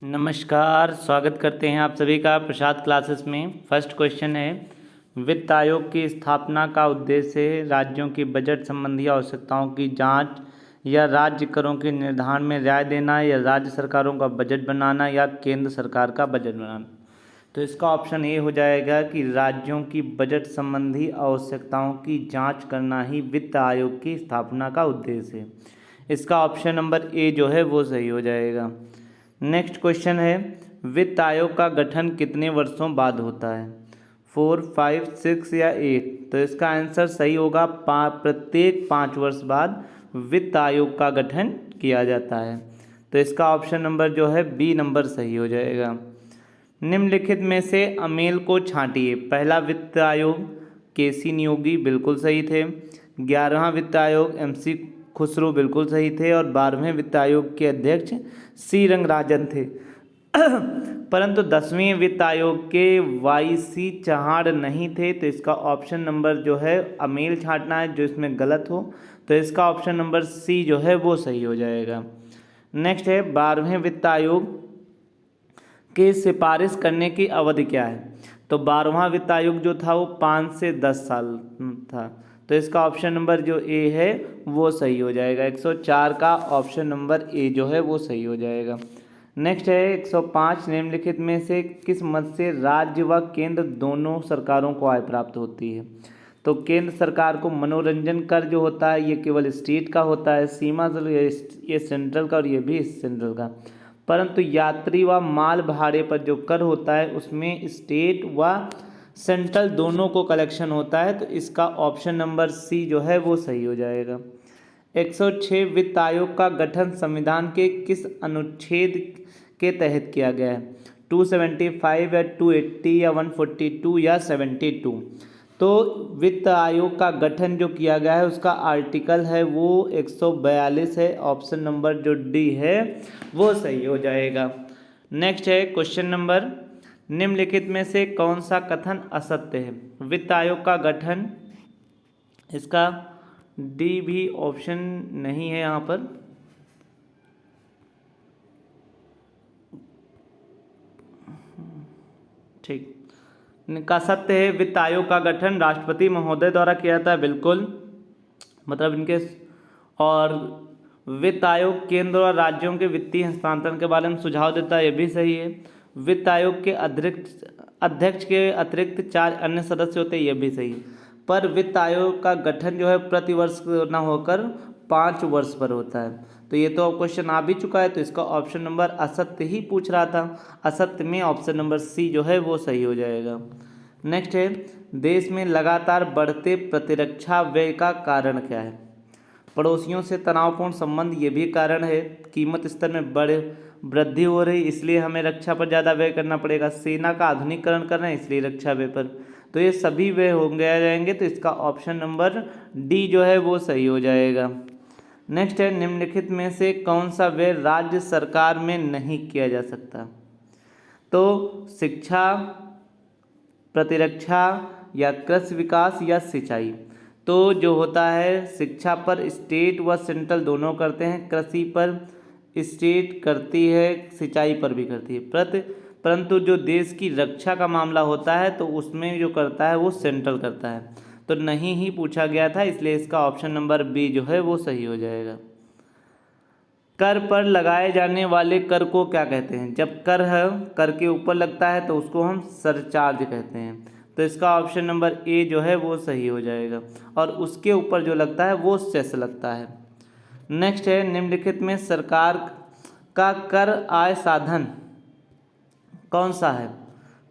नमस्कार, स्वागत करते हैं आप सभी का प्रसाद क्लासेस में। फर्स्ट क्वेश्चन है, वित्त आयोग की स्थापना का उद्देश्य है राज्यों की बजट संबंधी आवश्यकताओं की जांच या राज्य करों के निर्धारण में राय देना या राज्य सरकारों का बजट बनाना या केंद्र सरकार का बजट बनाना। तो इसका ऑप्शन ए हो जाएगा कि राज्यों की बजट संबंधी आवश्यकताओं की जाँच करना ही वित्त आयोग की स्थापना का उद्देश्य है। इसका ऑप्शन नंबर ए जो है वो सही हो जाएगा। नेक्स्ट क्वेश्चन है, वित्त आयोग का गठन कितने वर्षों बाद होता है? 4, 5, 6 या 8? तो इसका आंसर सही होगा, प्रत्येक 5 वर्ष बाद वित्त आयोग का गठन किया जाता है। तो इसका ऑप्शन नंबर जो है बी नंबर सही हो जाएगा। निम्नलिखित में से अमेल को छांटिए। पहला वित्त आयोग केसी नियोगी बिल्कुल सही थे। 11वां वित्त आयोग MC खुसरो बिल्कुल सही थे और 12वें वित्त आयोग के अध्यक्ष सी रंगराजन थे। परंतु 10वें वित्त आयोग के YC चहाड़ नहीं थे। तो इसका ऑप्शन नंबर जो है अमेल छांटना है जो इसमें गलत हो। तो इसका ऑप्शन नंबर सी जो है वो सही हो जाएगा। नेक्स्ट है, 12वें वित्त आयोग के सिफारिश करने की अवधि क्या है? तो 12वां वित्त आयोग जो था वो 5 से 10 साल था। तो इसका ऑप्शन नंबर जो ए है वो सही हो जाएगा। 104 का ऑप्शन नंबर ए जो है वो सही हो जाएगा। नेक्स्ट है 105, निम्नलिखित में से किस मद से राज्य व केंद्र दोनों सरकारों को आय प्राप्त होती है? तो केंद्र सरकार को मनोरंजन कर जो होता है ये केवल स्टेट का होता है, सीमा ये सेंट्रल का और ये भी सेंट्रल का। परंतु यात्री व माल भाड़े पर जो कर होता है उसमें स्टेट व सेंट्रल दोनों को कलेक्शन होता है। तो इसका ऑप्शन नंबर सी जो है वो सही हो जाएगा। 106, वित्त आयोग का गठन संविधान के किस अनुच्छेद के तहत किया गया है? 275 या 280 या 142 या 72? तो वित्त आयोग का गठन जो किया गया है उसका आर्टिकल है वो 142 है। ऑप्शन नंबर जो डी है वो सही हो जाएगा। नेक्स्ट है क्वेश्चन नंबर, निम्नलिखित में से कौन सा कथन असत्य है? वित्त आयोग का गठन, इसका डी भी ऑप्शन नहीं है यहाँ पर। ठीक, का सत्य है वित्त आयोग का गठन राष्ट्रपति महोदय द्वारा किया जाता है, बिल्कुल, मतलब इनके। और वित्त आयोग केंद्र और राज्यों के वित्तीय हस्तांतरण के बारे में सुझाव देता है, ये भी सही है। वित्त आयोग के अध्यक्ष के अतिरिक्त 4 अन्य सदस्य होते हैं, ये भी सही है। पर वित्त आयोग का गठन जो है प्रतिवर्ष न होकर 5 वर्ष पर होता है। तो ये तो क्वेश्चन आ भी चुका है। तो इसका ऑप्शन नंबर असत्य ही पूछ रहा था। असत्य में ऑप्शन नंबर सी जो है वो सही हो जाएगा। नेक्स्ट है, देश में लगातार बढ़ते प्रतिरक्षा व्यय का कारण क्या है? पड़ोसियों से तनावपूर्ण संबंध ये भी कारण है। कीमत स्तर में वृद्धि हो रही इसलिए हमें रक्षा पर ज़्यादा व्यय करना पड़ेगा। सेना का आधुनिकीकरण करना है इसलिए रक्षा व्यय पर। तो ये सभी व्यय हो गया जाएंगे। तो इसका ऑप्शन नंबर डी जो है वो सही हो जाएगा। नेक्स्ट है, निम्नलिखित में से कौन सा व्यय राज्य सरकार में नहीं किया जा सकता? तो शिक्षा, प्रतिरक्षा या कृषि विकास या सिंचाई? तो जो होता है शिक्षा पर स्टेट व सेंट्रल दोनों करते हैं, कृषि पर स्टेट करती है, सिंचाई पर भी करती है। परंतु जो देश की रक्षा का मामला होता है तो उसमें जो करता है वो सेंट्रल करता है। तो नहीं ही पूछा गया था, इसलिए इसका ऑप्शन नंबर बी जो है वो सही हो जाएगा। कर पर लगाए जाने वाले कर को क्या कहते हैं? जब कर है कर के ऊपर लगता है तो उसको हम सरचार्ज कहते हैं। तो इसका ऑप्शन नंबर ए जो है वो सही हो जाएगा। और उसके ऊपर जो लगता है वो सेस लगता है। नेक्स्ट है, निम्नलिखित में सरकार का कर आय साधन कौन सा है?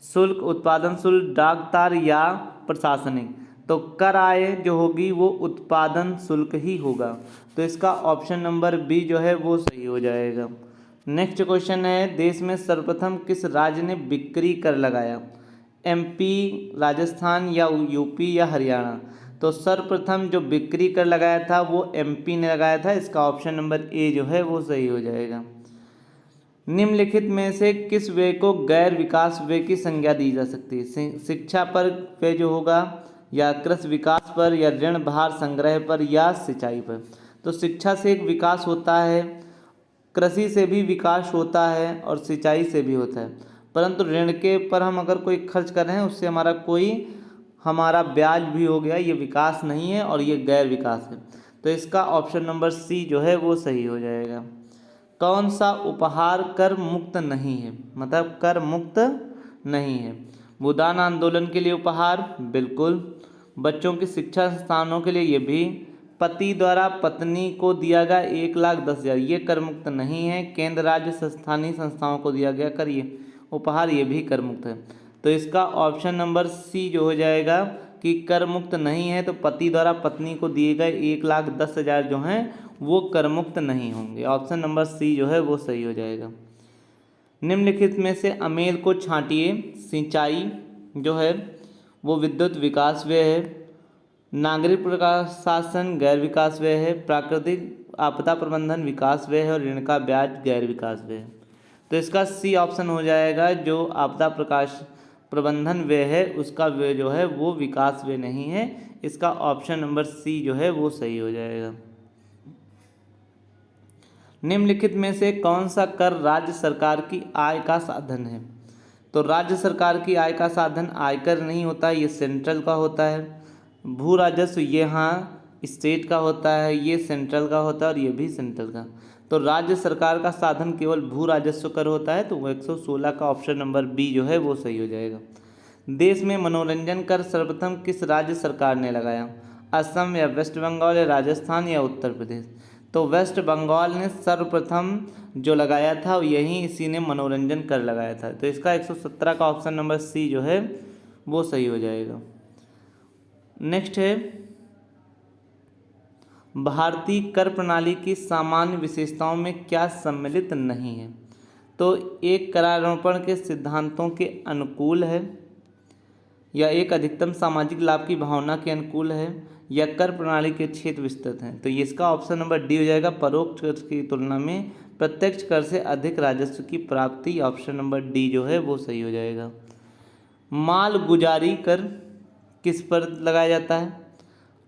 शुल्क, उत्पादन शुल्क, डाक तार या प्रशासनिक? तो कर आय जो होगी वो उत्पादन शुल्क ही होगा। तो इसका ऑप्शन नंबर बी जो है वो सही हो जाएगा। नेक्स्ट क्वेश्चन है, देश में सर्वप्रथम किस राज्य ने बिक्री कर लगाया? MP, राजस्थान या UP या हरियाणा? तो सर्वप्रथम जो बिक्री कर लगाया था वो MP ने लगाया था। इसका ऑप्शन नंबर ए जो है वो सही हो जाएगा। निम्नलिखित में से किस व्यय को गैर विकास व्यय की संज्ञा दी जा सकती है? शिक्षा पर व्यय जो होगा, या कृषि विकास पर, या ऋण भार संग्रह पर, या सिंचाई पर? तो शिक्षा से एक विकास होता है, कृषि से भी विकास होता है और सिंचाई से भी होता है, परंतु ऋण के पर हम अगर कोई खर्च कर रहे हैं उससे हमारा ब्याज भी हो गया, ये विकास नहीं है और ये गैर विकास है। तो इसका ऑप्शन नंबर सी जो है वो सही हो जाएगा। कौन सा उपहार कर मुक्त नहीं है, मतलब कर मुक्त नहीं है? भूदान आंदोलन के लिए उपहार, बिल्कुल। बच्चों की शिक्षा संस्थानों के लिए, ये भी। पति द्वारा पत्नी को दिया गया 1,10,000, ये कर मुक्त नहीं है। केंद्र राज्य स्थानीय संस्थाओं को दिया गया कर ये उपहार, ये भी कर मुक्त है। तो इसका ऑप्शन नंबर सी जो हो जाएगा कि कर मुक्त नहीं है, तो पति द्वारा पत्नी को दिए गए 1,10,000 जो हैं वो कर मुक्त नहीं होंगे। ऑप्शन नंबर सी जो है वो सही हो जाएगा। निम्नलिखित में से अमेल को छांटिए। सिंचाई जो है वो विद्युत विकास व्यय है, नागरिक प्रशासन गैर विकास व्यय है, प्राकृतिक आपदा प्रबंधन विकास व्यय है और ऋण का ब्याज गैर विकास व्यय है। तो इसका सी ऑप्शन हो जाएगा, जो आपदा प्रबंधन व्यय है उसका व्यय जो है वो विकास व्यय नहीं है। इसका ऑप्शन नंबर सी जो है वो सही हो जाएगा। निम्नलिखित में से कौन सा कर राज्य सरकार की आय का साधन है? तो राज्य सरकार की आय का साधन आयकर नहीं होता, ये सेंट्रल का होता है। भू राजस्व ये हाँ स्टेट का होता है, ये सेंट्रल का होता है और ये भी सेंट्रल का। तो राज्य सरकार का साधन केवल भू राजस्व कर होता है, तो वो 116 का ऑप्शन नंबर बी जो है वो सही हो जाएगा। देश में मनोरंजन कर सर्वप्रथम किस राज्य सरकार ने लगाया? असम या वेस्ट बंगाल या राजस्थान या उत्तर प्रदेश? तो वेस्ट बंगाल ने सर्वप्रथम जो लगाया था यही इसी ने मनोरंजन कर लगाया था। तो इसका 117 का ऑप्शन नंबर सी जो है वो सही हो जाएगा। नेक्स्ट है, भारतीय कर प्रणाली की सामान्य विशेषताओं में क्या सम्मिलित नहीं है? तो एक करारोपण के सिद्धांतों के अनुकूल है, या एक अधिकतम सामाजिक लाभ की भावना के अनुकूल है, या कर प्रणाली के क्षेत्र विस्तृत हैं। तो ये इसका ऑप्शन नंबर डी हो जाएगा, परोक्ष कर की तुलना में प्रत्यक्ष कर से अधिक राजस्व की प्राप्ति। ऑप्शन नंबर डी जो है वो सही हो जाएगा। माल गुजारी कर किस पर लगाया जाता है?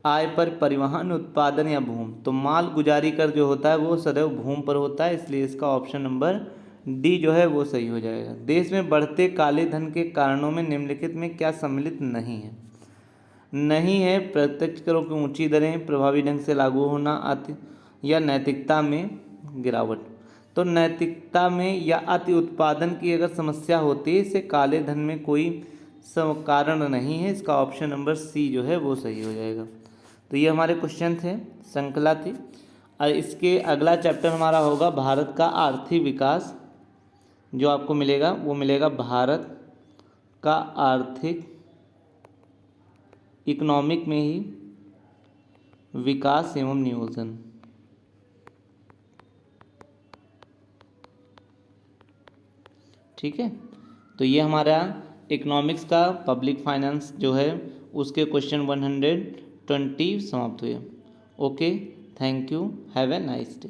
आय पर, परिवहन, उत्पादन या भूमि? तो माल गुजारी कर जो होता है वो सदैव भूमि पर होता है, इसलिए इसका ऑप्शन नंबर डी जो है वो सही हो जाएगा। देश में बढ़ते काले धन के कारणों में निम्नलिखित में क्या सम्मिलित नहीं है? नहीं है प्रत्यक्ष करों की ऊंची दरें, प्रभावी ढंग से लागू होना, अति या नैतिकता में गिरावट। तो नैतिकता में या अति उत्पादन की अगर समस्या होती है, इसे काले धन में कोई कारण नहीं है। इसका ऑप्शन नंबर सी जो है वो सही हो जाएगा। तो ये हमारे क्वेश्चन थे, श्रृंखला थी। और इसके अगला चैप्टर हमारा होगा भारत का आर्थिक विकास। जो आपको मिलेगा वो मिलेगा भारत का आर्थिक, इकोनॉमिक में ही विकास एवं नियोजन। ठीक है, तो ये हमारा इकोनॉमिक्स का पब्लिक फाइनेंस जो है उसके क्वेश्चन 120 समाप्त हुए। Okay, thank you, have a nice day.